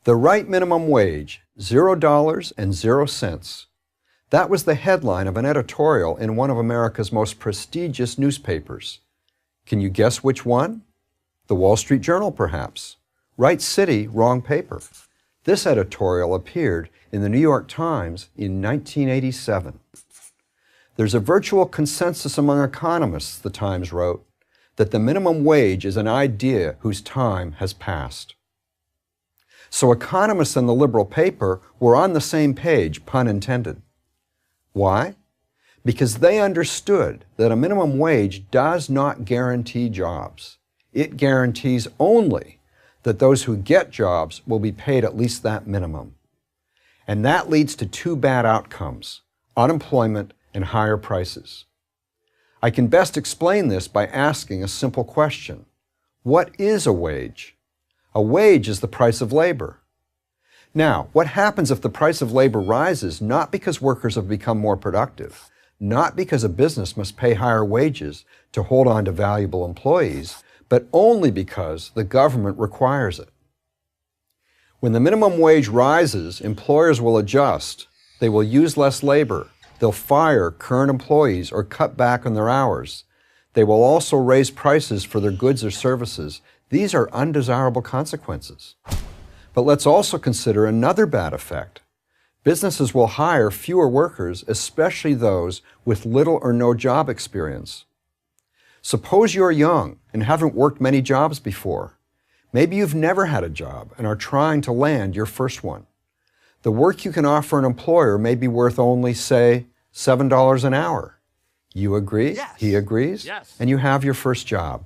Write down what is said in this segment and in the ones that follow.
The right minimum wage, $0.00. That was the headline of an editorial in one of America's most prestigious newspapers. Can you guess which one? The Wall Street Journal, perhaps. Right city, wrong paper. This editorial appeared in the New York Times in 1987. There's a virtual consensus among economists, the Times wrote, that the minimum wage is an idea whose time has passed. So economists and the liberal paper were on the same page, pun intended. Why? Because they understood that a minimum wage does not guarantee jobs. It guarantees only that those who get jobs will be paid at least that minimum. And that leads to two bad outcomes: unemployment and higher prices. I can best explain this by asking a simple question. What is a wage? A wage is the price of labor. Now, what happens if the price of labor rises not because workers have become more productive, not because a business must pay higher wages to hold on to valuable employees, but only because the government requires it? When the minimum wage rises, employers will adjust. They will use less labor. They'll fire current employees or cut back on their hours. They will also raise prices for their goods or services. These are undesirable consequences. But let's also consider another bad effect. Businesses will hire fewer workers, especially those with little or no job experience. Suppose you're young and haven't worked many jobs before. Maybe you've never had a job and are trying to land your first one. The work you can offer an employer may be worth only, say, $7 an hour. You agree? Yes. He agrees? Yes. And you have your first job.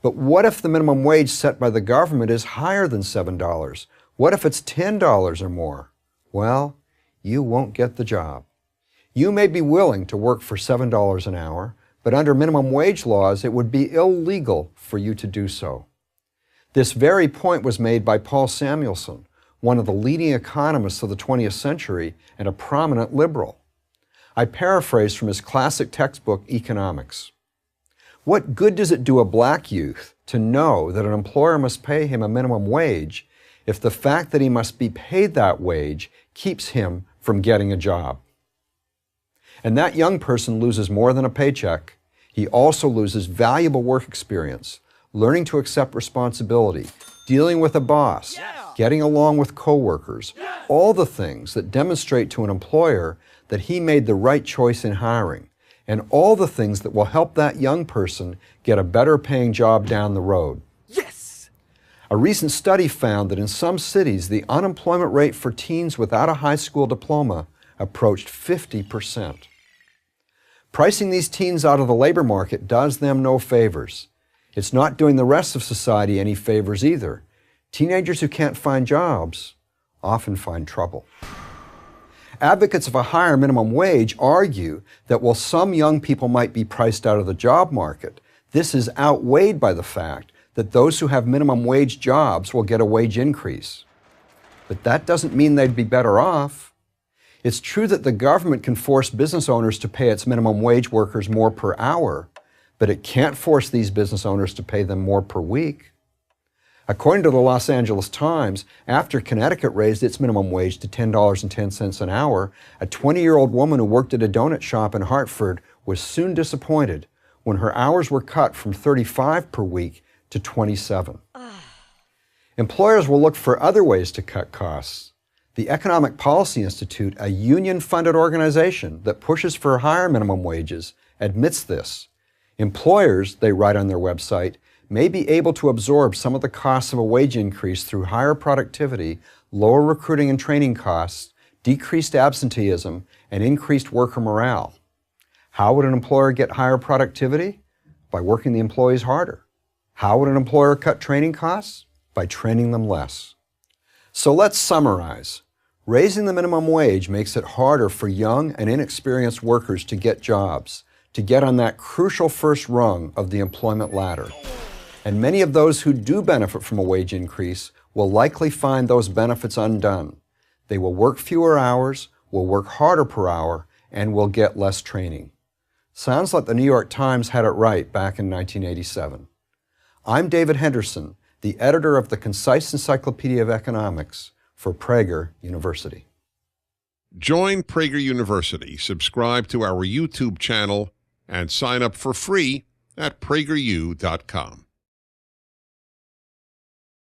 But what if the minimum wage set by the government is higher than $7? What if it's $10 or more? Well, you won't get the job. You may be willing to work for $7 an hour, but under minimum wage laws, it would be illegal for you to do so. This very point was made by Paul Samuelson, one of the leading economists of the 20th century and a prominent liberal. I paraphrase from his classic textbook, Economics. What good does it do a black youth to know that an employer must pay him a minimum wage if the fact that he must be paid that wage keeps him from getting a job? And that young person loses more than a paycheck. He also loses valuable work experience, learning to accept responsibility, dealing with a boss, getting along with coworkers, all the things that demonstrate to an employer that he made the right choice in hiring, and all the things that will help that young person get a better paying job down the road. Yes! A recent study found that in some cities, the unemployment rate for teens without a high school diploma approached 50%. Pricing these teens out of the labor market does them no favors. It's not doing the rest of society any favors either. Teenagers who can't find jobs often find trouble. Advocates of a higher minimum wage argue that while some young people might be priced out of the job market, this is outweighed by the fact that those who have minimum wage jobs will get a wage increase. But that doesn't mean they'd be better off. It's true that the government can force business owners to pay its minimum wage workers more per hour, but it can't force these business owners to pay them more per week. According to the Los Angeles Times, after Connecticut raised its minimum wage to $10.10 an hour, a 20-year-old woman who worked at a donut shop in Hartford was soon disappointed when her hours were cut from 35 per week to 27. Employers will look for other ways to cut costs. The Economic Policy Institute, a union-funded organization that pushes for higher minimum wages, admits this. Employers, they write on their website, may be able to absorb some of the costs of a wage increase through higher productivity, lower recruiting and training costs, decreased absenteeism, and increased worker morale. How would an employer get higher productivity? By working the employees harder. How would an employer cut training costs? By training them less. So let's summarize. Raising the minimum wage makes it harder for young and inexperienced workers to get jobs, to get on that crucial first rung of the employment ladder. And many of those who do benefit from a wage increase will likely find those benefits undone. They will work fewer hours, will work harder per hour, and will get less training. Sounds like the New York Times had it right back in 1987. I'm David Henderson, the editor of the Concise Encyclopedia of Economics, for Prager University. Join Prager University, subscribe to our YouTube channel, and sign up for free at prageru.com.